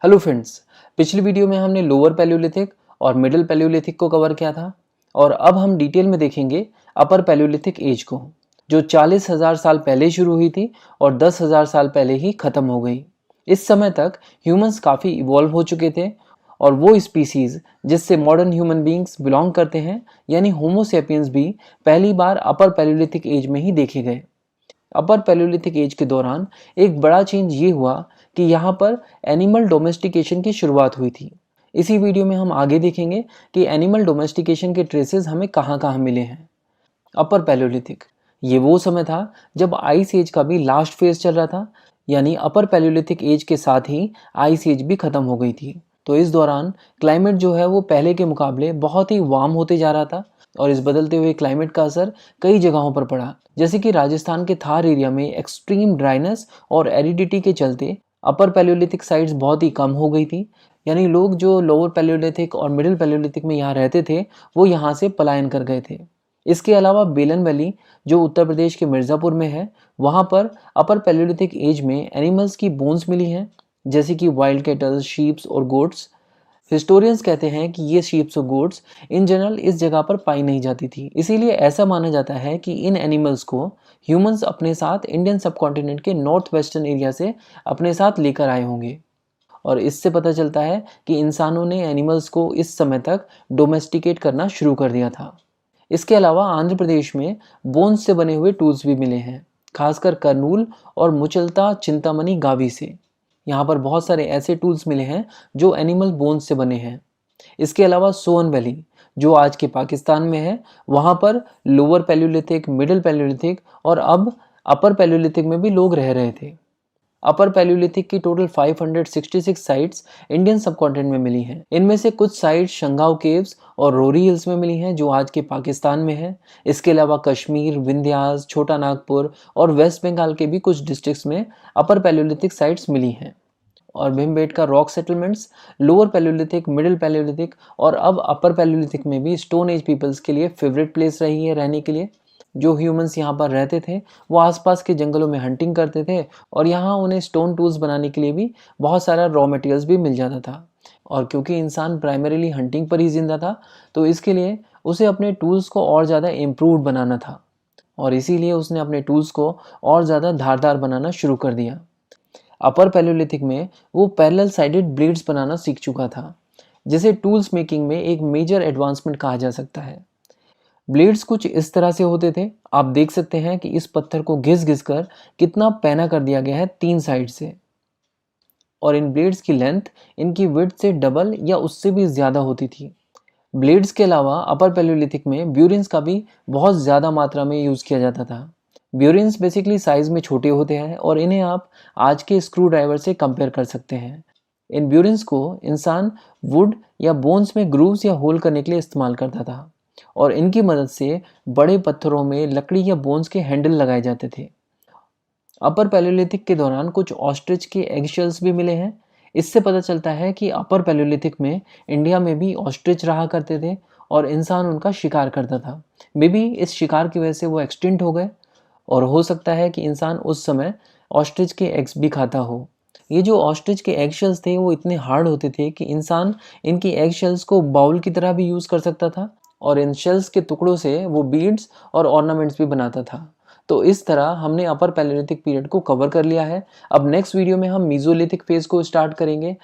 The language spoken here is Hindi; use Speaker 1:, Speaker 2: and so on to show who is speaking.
Speaker 1: हेलो फ्रेंड्स, पिछली वीडियो में हमने लोअर पैलियोलिथिक और मिडिल पैलियोलिथिक को कवर किया था और अब हम डिटेल में देखेंगे अपर पैलियोलिथिक एज को, जो 40,000 साल पहले शुरू हुई थी और 10,000 साल पहले ही खत्म हो गई। इस समय तक ह्यूमंस काफ़ी इवॉल्व हो चुके थे और वो स्पीसीज जिससे मॉडर्न ह्यूमन बींग्स बिलोंग करते हैं यानी होमो सेपियंस भी पहली बार अपर पैलियोलिथिक एज में ही देखे गए। अपर पैलियोलिथिक एज के दौरान एक बड़ा चेंज ये हुआ कि यहाँ पर एनिमल डोमेस्टिकेशन की शुरुआत हुई थी। इसी वीडियो में हम आगे देखेंगे कि एनिमल डोमेस्टिकेशन के ट्रेसेस हमें कहाँ कहाँ मिले हैं। अपर पैलियोलिथिक ये वो समय था जब आइस एज का भी लास्ट फेज चल रहा था, यानी अपर पैलियोलिथिक एज के साथ ही आइस एज भी खत्म हो गई थी। तो इस दौरान क्लाइमेट जो है वो पहले के मुकाबले बहुत ही वार्म होते जा रहा था और इस बदलते हुए क्लाइमेट का असर कई जगहों पर पड़ा, जैसे कि राजस्थान के थार एरिया में एक्सट्रीम ड्राइनेस और एरिडिटी के चलते अपर पैलियोलिथिक साइट्स बहुत ही कम हो गई थी। यानी लोग जो लोअर पैलियोलिथिक और मिडिल पैलियोलिथिक में यहाँ रहते थे वो यहाँ से पलायन कर गए थे। इसके अलावा बेलन वैली जो उत्तर प्रदेश के मिर्ज़ापुर में है, वहाँ पर अपर पैलियोलिथिक एज में एनिमल्स की बोन्स मिली हैं, जैसे कि वाइल्ड कैटल, शीप्स और गोट्स। हिस्टोरियंस कहते हैं कि ये शीप्स और गोट्स इन जनरल इस जगह पर पाई नहीं जाती थी, इसीलिए ऐसा माना जाता है कि इन एनिमल्स को ह्यूमंस अपने साथ इंडियन सबकॉन्टिनेंट के नॉर्थ वेस्टर्न एरिया से अपने साथ लेकर आए होंगे। और इससे पता चलता है कि इंसानों ने एनिमल्स को इस समय तक डोमेस्टिकेट करना शुरू कर दिया था। इसके अलावा आंध्र प्रदेश में बोन्स से बने हुए टूल्स भी मिले हैं, खासकर करनूल और मुचलता चिंतामणि गावी से। यहाँ पर बहुत सारे ऐसे टूल्स मिले हैं जो एनिमल बोन्स से बने हैं। इसके अलावा सोअन वैली जो आज के पाकिस्तान में है, वहाँ पर लोअर पैलियोलिथिक, मिडिल पैलियोलिथिक और अब अपर पैलियोलिथिक में भी लोग रह रहे थे। अपर पैलियोलिथिक की टोटल 566 साइट्स इंडियन सबकॉन्टिनेंट में मिली हैं। इनमें से कुछ साइट्स शंगाव केव्स और रोरी हिल्स में मिली हैं जो आज के पाकिस्तान में है। इसके अलावा कश्मीर, विंध्यास, छोटा नागपुर और वेस्ट बंगाल के भी कुछ डिस्ट्रिक्ट्स में अपर पैलियोलिथिक साइट्स मिली हैं। और Bhimbetka rock settlements lower Palaeolithic, middle Palaeolithic और अब अपर पैलियोलिथिक में भी स्टोन एज पीपल्स के लिए फेवरेट प्लेस रही है रहने के लिए। जो ह्यूमंस यहाँ पर रहते थे वो आसपास के जंगलों में हंटिंग करते थे और यहाँ उन्हें स्टोन टूल्स बनाने के लिए भी बहुत सारा रॉ मटेरियल्स भी मिल जाता था। और क्योंकि इंसान प्राइमरीली हंटिंग पर ही जिंदा था, तो इसके लिए उसे अपने टूल्स को और ज़्यादा इम्प्रूव बनाना था और इसीलिए उसने अपने टूल्स को और ज़्यादा धारदार बनाना शुरू कर दिया। अपर पैलियोलिथिक में वो पैरेलल साइडेड ब्लेड्स बनाना सीख चुका था, जिसे टूल्स मेकिंग में एक मेजर एडवांसमेंट कहा जा सकता है। ब्लेड्स कुछ इस तरह से होते थे, आप देख सकते हैं कि इस पत्थर को घिस घिस कर कितना पैना कर दिया गया है 3 साइड से। और इन ब्लेड्स की लेंथ इनकी विड्थ से डबल या उससे भी ज़्यादा होती थी। ब्लेड्स के अलावा अपर पैलियोलिथिक में ब्यूरिन्स का भी बहुत ज़्यादा मात्रा में यूज़ किया जाता था। ब्यूरिन्स बेसिकली साइज में छोटे होते हैं और इन्हें आप आज के स्क्रू ड्राइवर से कंपेयर कर सकते हैं। इन ब्यूरिन्स को इंसान वुड या बोन्स में ग्रूव्स या होल करने के लिए इस्तेमाल करता था और इनकी मदद से बड़े पत्थरों में लकड़ी या बोन्स के हैंडल लगाए जाते थे। अपर पैलियोलिथिक के दौरान कुछ ऑस्ट्रिच के एगशेल्स भी मिले हैं। इससे पता चलता है कि अपर पैलियोलिथिक में इंडिया में भी ऑस्ट्रिच रहा करते थे और इंसान उनका शिकार करता था। मे बी इस शिकार की वजह से वो एक्सटिंक्ट हो गए और हो सकता है कि इंसान उस समय ऑस्ट्रिच के एग्स भी खाता हो। ये जो ऑस्ट्रिच के एग शेल्स थे वो इतने हार्ड होते थे कि इंसान इनकी एग शेल्स को बाउल की तरह भी यूज़ कर सकता था और इन शेल्स के टुकड़ों से वो बीड्स और ऑर्नामेंट्स भी बनाता था। तो इस तरह हमने अपर पैलियोलिथिक पीरियड को कवर कर लिया है। अब नेक्स्ट वीडियो में हम मीज़ोलिथिक फेज़ को स्टार्ट करेंगे।